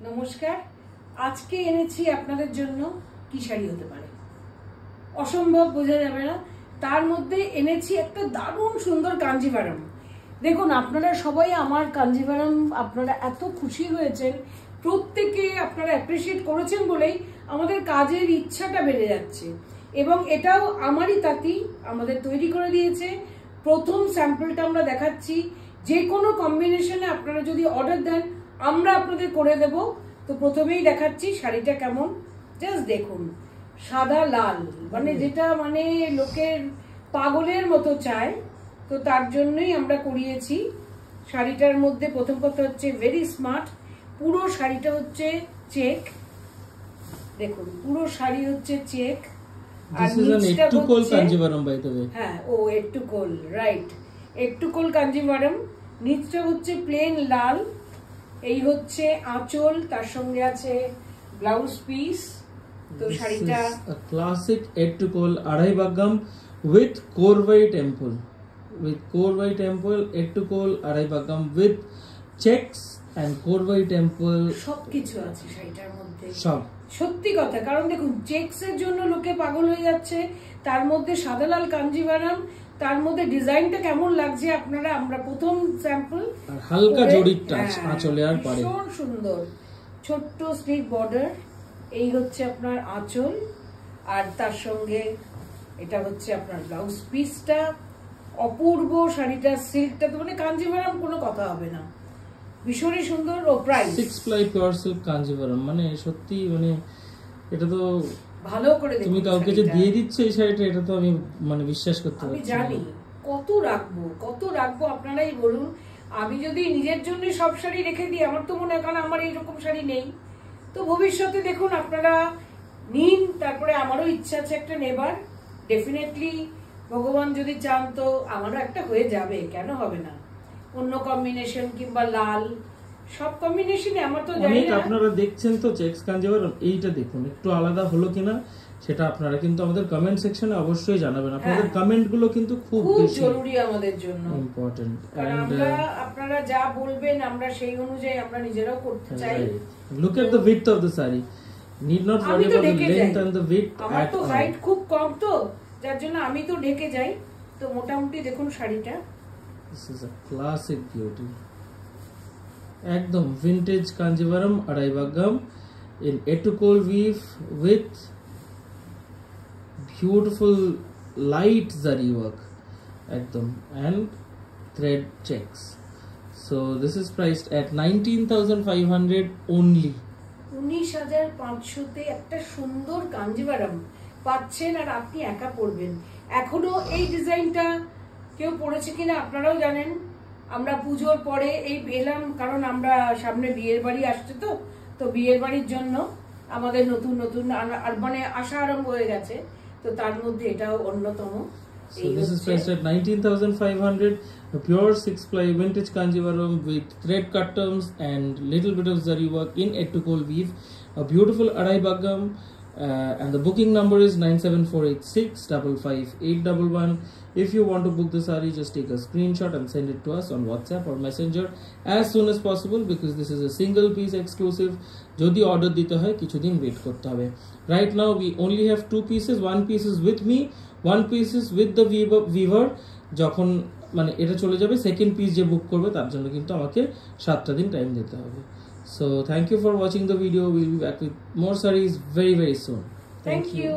নমস্কার। আজকে এনেছি আপনাদের জন্য কি শাড়ি হতে পারে, অসম্ভব বোঝা যাবে না। তার মধ্যে এনেছি একটা দারুণ সুন্দর কাঞ্জিভারাম। দেখুন, আপনারা সবাই আমার কাঞ্জিভারাম আপনারা এত খুশি হয়েছেন, প্রত্যেকে আপনারা অ্যাপ্রিসিয়েট করেছেন বলেই আমাদের কাজের ইচ্ছাটা বেড়ে যাচ্ছে। এবং এটাও আমারই তাঁতি আমাদের তৈরি করে দিয়েছে। প্রথম স্যাম্পলটা আমরা দেখাচ্ছি। যে কোনো কম্বিনেশনে আপনারা যদি অর্ডার দেন আমরা আপনাদের করে দেব। তো প্রথমেই দেখাচ্ছি শাড়িটা কেমন, জাস্ট দেখুন। সাদা লাল, মানে যেটা মানে লোকের পাগলের মতো চায়, তো তার জন্যই আমরা করিয়েছি। শাড়িটার মধ্যে প্রথম কথা হচ্ছে ভেরি স্মার্ট। পুরো শাড়িটা হচ্ছে চেক, দেখুন পুরো শাড়ি হচ্ছে চেক। আর নিচটা হচ্ছে হ্যাঁ একটু কোল, রাইট, একটু কোল কাঞ্জিভারাম। নিচটা হচ্ছে প্লেন লাল। এই হচ্ছে আঁচল, তার সঙ্গে আছে ব্লাউজ পিস। তো শাড়িটা ক্লাসিক একটু কোল আড়াই বাগাম উইথ কোরভাই টেম্পল, একটু কোল আড়াই বাগাম উইথ চেকস এন্ড কোরভাই টেম্পল, সবকিছু আছে শাড়িটার মধ্যে। সব সত্যি কথা, কারণ দেখুন চেকস এর জন্য লোকে পাগল হয়ে যাচ্ছে, তার মধ্যে সাদা লাল কাঞ্জিভারাম, তার মধ্যে ডিজাইনটা কেমন লাগছে আপনারা, আমরা প্রথম স্যাম্পল হালকা জড়ির টাচ আঁচলে আর পারে, ভীষণ সুন্দর ছোট্ট স্লিভ বর্ডার। এই হচ্ছে আপনার আঁচল, আর তার সঙ্গে এটা হচ্ছে আপনার ব্লাউজ পিসটা। অপূর্ব শাড়িটা, সিল্কটা তো মানে কাঞ্জিভারাম কোনো কথা হবে না, ভীষণই সুন্দর। ও price 6 ply pure silk Kanjivaram, মানে সত্যি মানে এটা তো ভালো করে তুমি কাউকে যে দিয়ে দিচ্ছ এই শাড়িটা, এটা তো আমি মানে বিশ্বাস করতে পারছি না। আমি জানি কত রাখবো আপনারাই বলুন। আমি যদি নিজের জন্য সব শাড়ি রেখে দিই, আমার তো মনে হয়, কারণ আমার এইরকম শাড়ি নেই। তো ভবিষ্যতে দেখুন আপনারা নিন, তারপরে আমারও ইচ্ছা আছে একটা নেবার। ডেফিনেটলি ভগবান যদি চান তো আমারও একটা হয়ে যাবে, কেন হবে না। অন্য কম্বিনেশন কিংবা লাল, সব কম্বিনেশনে আমার তো জানি না। আপনারা দেখছেন তো চেকস কাঞ্জিভারাম, এইটা দেখুন একটু আলাদা হলো কিনা সেটা আপনারা কিন্তু আমাদের কমেন্ট সেকশনে অবশ্যই জানাবেন। আপনাদের কমেন্ট গুলো কিন্তু খুব জরুরি আমাদের জন্য, ইম্পর্টেন্ট। আপনারা যা বলবেন আমরা সেই অনুযায়ী আমরা নিজেরাও করতে চাই। Look at the width of the sari, need not worry about the length and the width. আমার তো হাইট খুব কম, তো যার জন্য আমি তো ঢেকে যাই। তো মোটামুটি দেখুন শাড়িটা, this is a classic beauty, একদম ভিন্টেজ কাঞ্জিভারাম আড়াই বাগাম in etukol weave with beautiful light zari work ekdom and thread checks. So this is priced at 19,500 only. 19,500 তে একটা সুন্দর কাঞ্জিভারাম পাচ্ছেন, আর আপনি একা পরবেন। এখনো এই ডিজাইনটা কেউ পরেছে কিনা আপনারাও জানেন। আমরা পুজোর পরে এই এলাম, কারণ আমরা সামনে বিয়ের বাড়ি আসছে, তো বিয়ের বাড়ির জন্য আমাদের নতুন নতুন মানে আসা আরম্ভ হয়ে গেছে। তো তার মধ্যে এটাও অন্যতম। So this is priced at 19,500. A pure 6 ply vintage Kanjivaram with thread cuttums and little bit of zari work in etukol weave. A beautiful arai bagam. And the booking number is 97486555811. If you want to book the sari, just take a screenshot and send it to us on WhatsApp or Messenger as soon as possible, because this is a single piece exclusive. Jodi order dite hoy kichu din wait korte hobe. Right now we only have 2 pieces. One piece is with me, one piece is with the weaver. যখন মানে এটা চলে যাবে, second piece যে বুক করবে তার জন্য কিন্তু আমাকে 7টা দিন টাইম দিতে হবে। So thank you for watching the video. We'll be back with more sarees very soon. Thank you.